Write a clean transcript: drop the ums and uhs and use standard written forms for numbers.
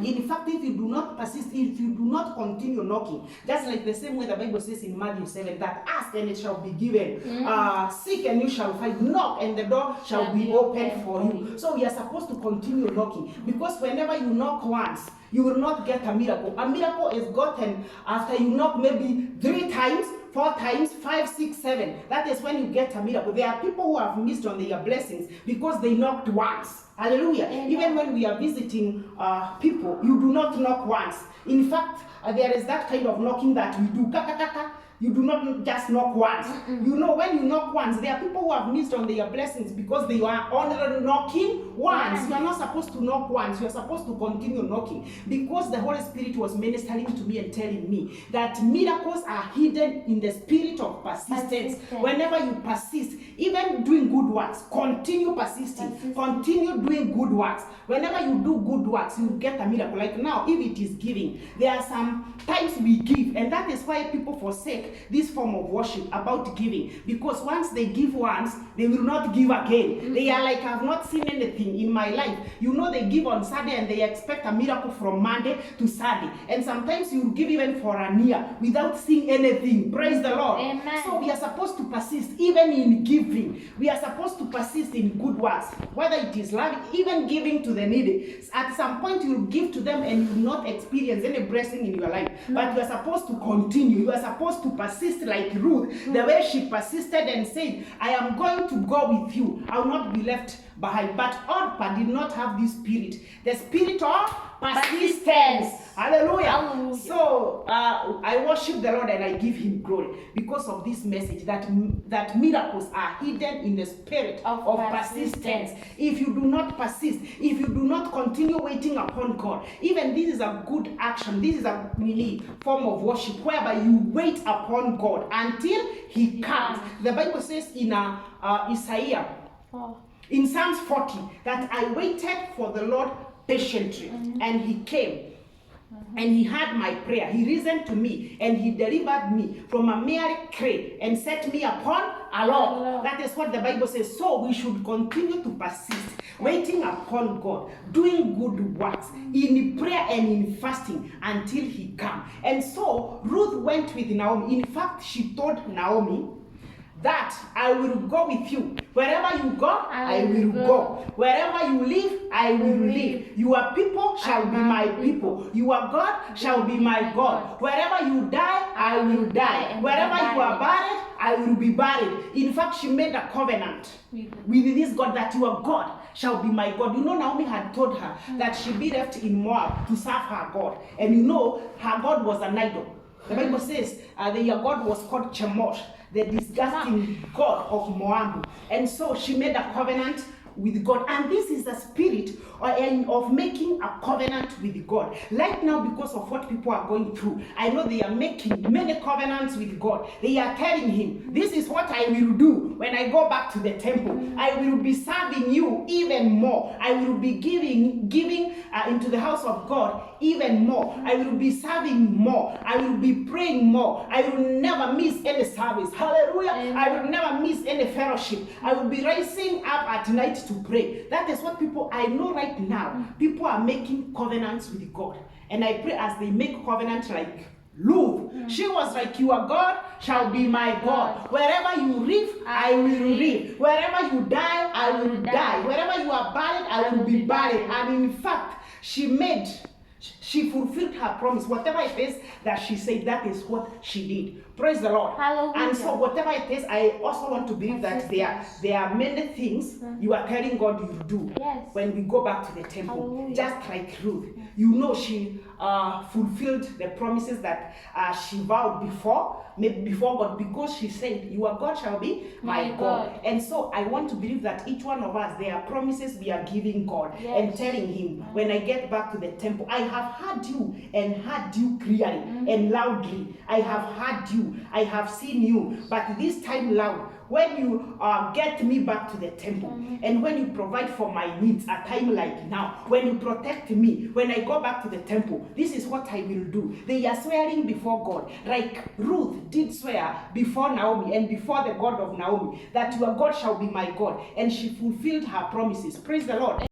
In fact, if you do not persist, if you do not continue knocking, just like the same way the Bible says in Matthew 7, that ask and it shall be given, seek and you shall find, knock and the door shall be opened for you. So we are supposed to continue knocking, because whenever you knock once, you will not get a miracle. A miracle is gotten after you knock maybe 3 times, 4 times, 5, 6, 7. That is when you get a miracle. There are people who have missed on their blessings because they knocked once. Hallelujah. Amen. Even when we are visiting people, you do not knock once. In fact, there is that kind of knocking that we do. You do not just knock once. You know, when you knock once, there are people who have missed on their blessings because they are only knocking once. You are not supposed to knock once. You are supposed to continue knocking, because the Holy Spirit was ministering to me and telling me that miracles are hidden in the spirit of persistence. Whenever you persist, even doing good works, continue persisting. Continue doing good works. Whenever you do good works, you get a miracle. Like now, if it is giving, there are some times we give, and that is why people forsake this form of worship about giving, because once they give once, they will not give again. They are like, I've not seen anything in my life. You know, they give on Sunday and they expect a miracle from Monday to Sunday, and sometimes you give even for a year without seeing anything. Praise the Lord. Amen. So we are supposed to persist even in giving. We are supposed to persist in good works, whether it is loving, even giving to the needy. At some point you will give to them and you will not experience any blessing in your life, but you are supposed to continue. You are supposed to persist like Ruth, the way she persisted and said, I am going to go with you. I will not be left behind. But Orpah did not have this spirit, the spirit of persistence. Hallelujah. Hallelujah. So I worship the Lord and I give him glory because of this message that miracles are hidden in the spirit of persistence. If you do not persist, if you do not continue waiting upon God, even this is a good action. This is a really form of worship whereby you wait upon God until he comes. The Bible says in Isaiah, in Psalms 40, that I waited for the Lord patiently, and he came. And he heard my prayer. He listened to me and he delivered me from a mere clay and set me upon a rock. That is what the Bible says. So we should continue to persist, waiting upon God, doing good works in prayer and in fasting until he comes. And so Ruth went with Naomi. In fact, she told Naomi that I will go with you. Wherever you go, I will go. Wherever you live, I will live. Your people shall be my people. Your God shall be my God. Wherever you die, I will die. Wherever you are buried, I will be buried. In fact, she made a covenant with this God that your God shall be my God. You know, Naomi had told her that she'd be left in Moab to serve her God. And you know, her God was an idol. The Bible says their God was called Chemosh, the disgusting god of Moab. And so she made a covenant with God. And this is the spirit of making a covenant with God. Right now, because of what people are going through, I know they are making many covenants with God. They are telling him, this is what I will do when I go back to the temple. I will be serving you even more. I will be giving into the house of God even more. I will be serving more. I will be praying more. I will never miss any service. Hallelujah. Amen. I will never miss any fellowship. I will be rising up at night to pray. That is what people, I know right now, people are making covenants with God. And I pray as they make covenant like Ruth. She was like, your God shall be my God. Wherever you live, I will live. Wherever you die, I will die. Wherever you are buried, I will be buried. And in fact, she fulfilled her promise. Whatever it is that she said, that is what she did. Praise the Lord. Hallelujah. And so whatever it is, I also want to believe that there are many things you are telling God you do when we go back to the temple. Hallelujah. Just like Ruth. You know, she fulfilled the promises that she vowed before God, because she said, your God shall be my God. And so I want to believe that each one of us, there are promises we are giving God and telling him, when I get back to the temple, I have heard you and heard you clearly and loudly. I have heard you. I have seen you. But this time loud, when you get me back to the temple, and when you provide for my needs a time like now, when you protect me, when I go back to the temple, this is what I will do. They are swearing before God, like Ruth did swear before Naomi and before the God of Naomi, that your God shall be my God. And she fulfilled her promises. Praise the Lord.